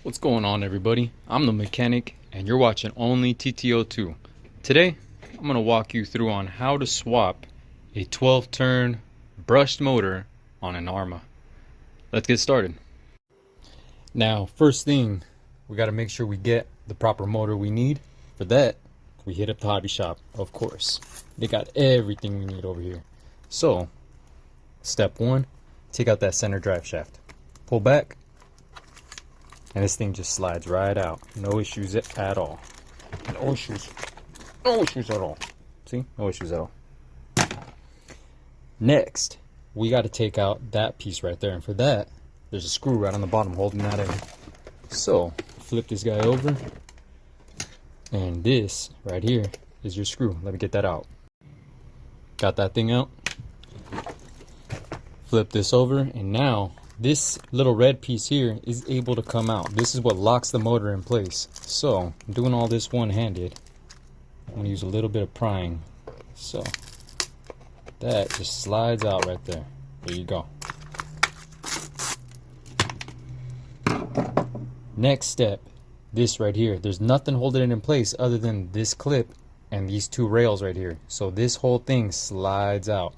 What's going on, everybody? I'm the mechanic and you're watching Only TTO2. Today I'm going to walk you through on how to swap a 12-turn brushed motor on an ARRMA. Let's get started. Now, first thing, we got to make sure we get the proper motor we need. For that, we hit up the hobby shop, of course. They got everything we need over here. So, step one, take out that center drive shaft. Pull back, and this thing just slides right out. No issues at all. No issues. No issues at all. See? No issues at all. Next, we got to take out that piece right there. And for that, there's a screw right on the bottom holding that in. So, flip this guy over. And this right here is your screw. Let me get that out. Got that thing out. Flip this over. And now, this little red piece here is able to come out. This is what locks the motor in place. So, I'm doing all this one-handed. I'm going to use a little bit of prying. So, that just slides out right there. There you go. Next step, this right here. There's nothing holding it in place other than this clip and these two rails right here. So this whole thing slides out.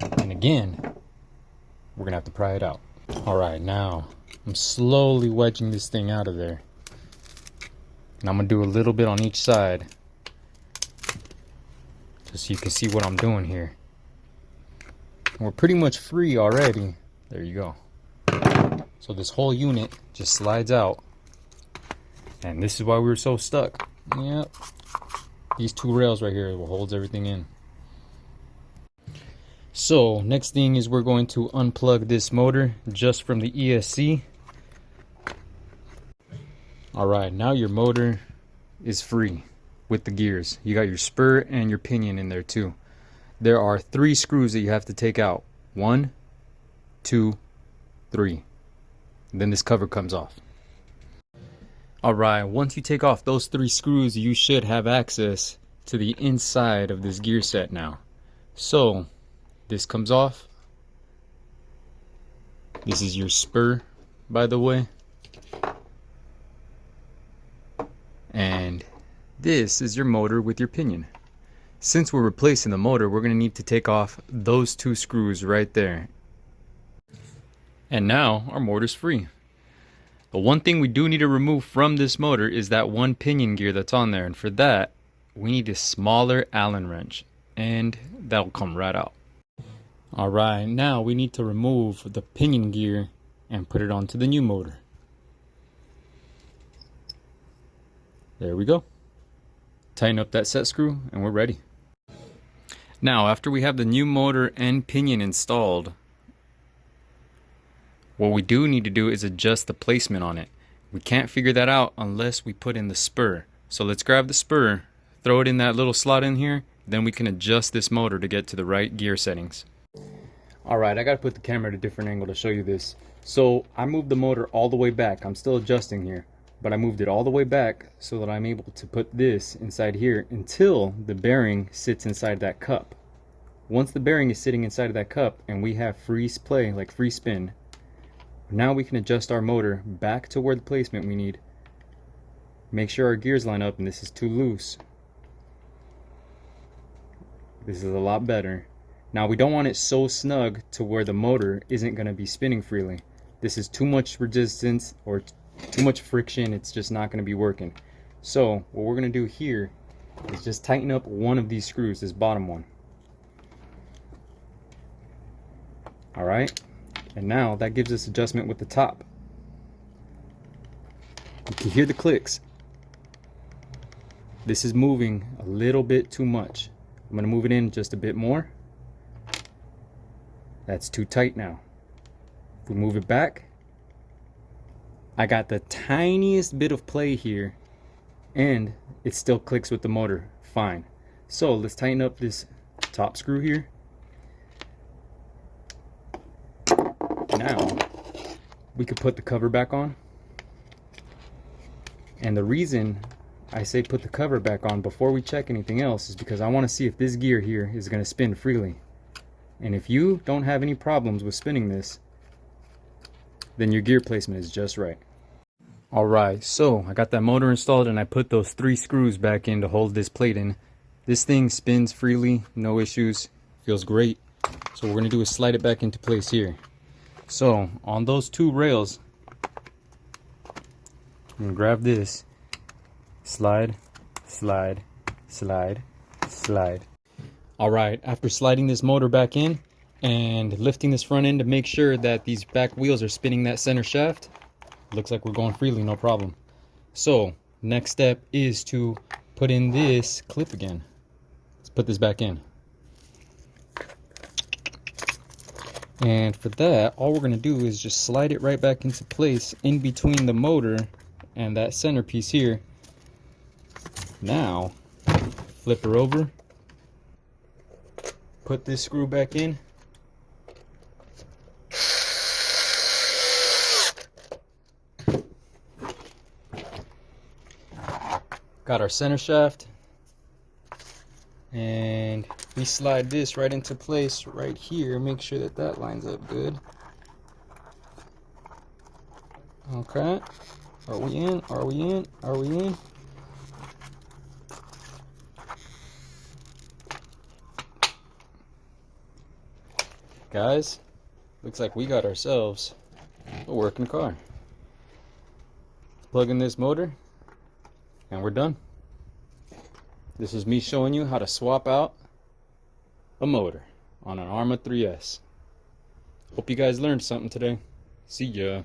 And again, we're going to have to pry it out. Alright, now I'm slowly wedging this thing out of there. And I'm going to do a little bit on each side, just so you can see what I'm doing here. And we're pretty much free already. There you go. So this whole unit just slides out. And this is why we were so stuck. Yep. These two rails right here will hold everything in. So next thing is we're going to unplug this motor just from the ESC. Alright, now your motor is free with the gears. You got your spur and your pinion in there too. There are 3 screws that you have to take out. 1, 2, 3. And then this cover comes off. Alright, once you take off those 3 screws, you should have access to the inside of this gear set now. So, this comes off. This is your spur, by the way. And this is your motor with your pinion. Since we're replacing the motor, we're going to need to take off those 2 screws right there. And now our motor's free. The one thing we do need to remove from this motor is that one pinion gear that's on there. And for that, we need a smaller Allen wrench. And that'll come right out. Alright, now we need to remove the pinion gear and put it onto the new motor. There we go. Tighten up that set screw and we're ready. Now, after we have the new motor and pinion installed, what we do need to do is adjust the placement on it. We can't figure that out unless we put in the spur. So let's grab the spur, throw it in that little slot in here, then we can adjust this motor to get to the right gear settings. Alright, I gotta put the camera at a different angle to show you this. So I moved the motor all the way back. I'm still adjusting here, but I moved it all the way back so that I'm able to put this inside here until the bearing sits inside that cup. Once the bearing is sitting inside of that cup and we have free play, like free spin, now we can adjust our motor back to where the placement we need. Make sure our gears line up, and this is too loose. This is a lot better. Now we don't want it so snug to where the motor isn't going to be spinning freely. This is too much resistance or too much friction. It's just not going to be working. So what we're going to do here is just tighten up one of these screws, this bottom one. Alright, and now that gives us adjustment with the top. You can hear the clicks. This is moving a little bit too much. I'm going to move it in just a bit more. That's too tight now. If we move it back, I got the tiniest bit of play here and it still clicks with the motor fine. So let's tighten up this top screw here. Now we could put the cover back on. And the reason I say put the cover back on before we check anything else is because I want to see if this gear here is going to spin freely. And if you don't have any problems with spinning this, then your gear placement is just right. Alright, so I got that motor installed and I put those 3 screws back in to hold this plate in. This thing spins freely, no issues, feels great. So what we're going to do is slide it back into place here. So on those 2 rails, I'm going to grab this, slide, slide, slide, slide. Alright, after sliding this motor back in and lifting this front end to make sure that these back wheels are spinning that center shaft, looks like we're going freely, no problem. So next step is to put in this clip again. Let's put this back in. And for that, all we're going to do is just slide it right back into place in between the motor and that centerpiece here. Now, flip her over, put this screw back in. Got our center shaft, and we slide this right into place right here. Make sure that that lines up good. Okay, are we in? Are we in? Are we in? Guys, looks like we got ourselves a working car. Plug in this motor and we're done. This is me showing you how to swap out a motor on an ARRMA 3S. Hope you guys learned something today. See ya.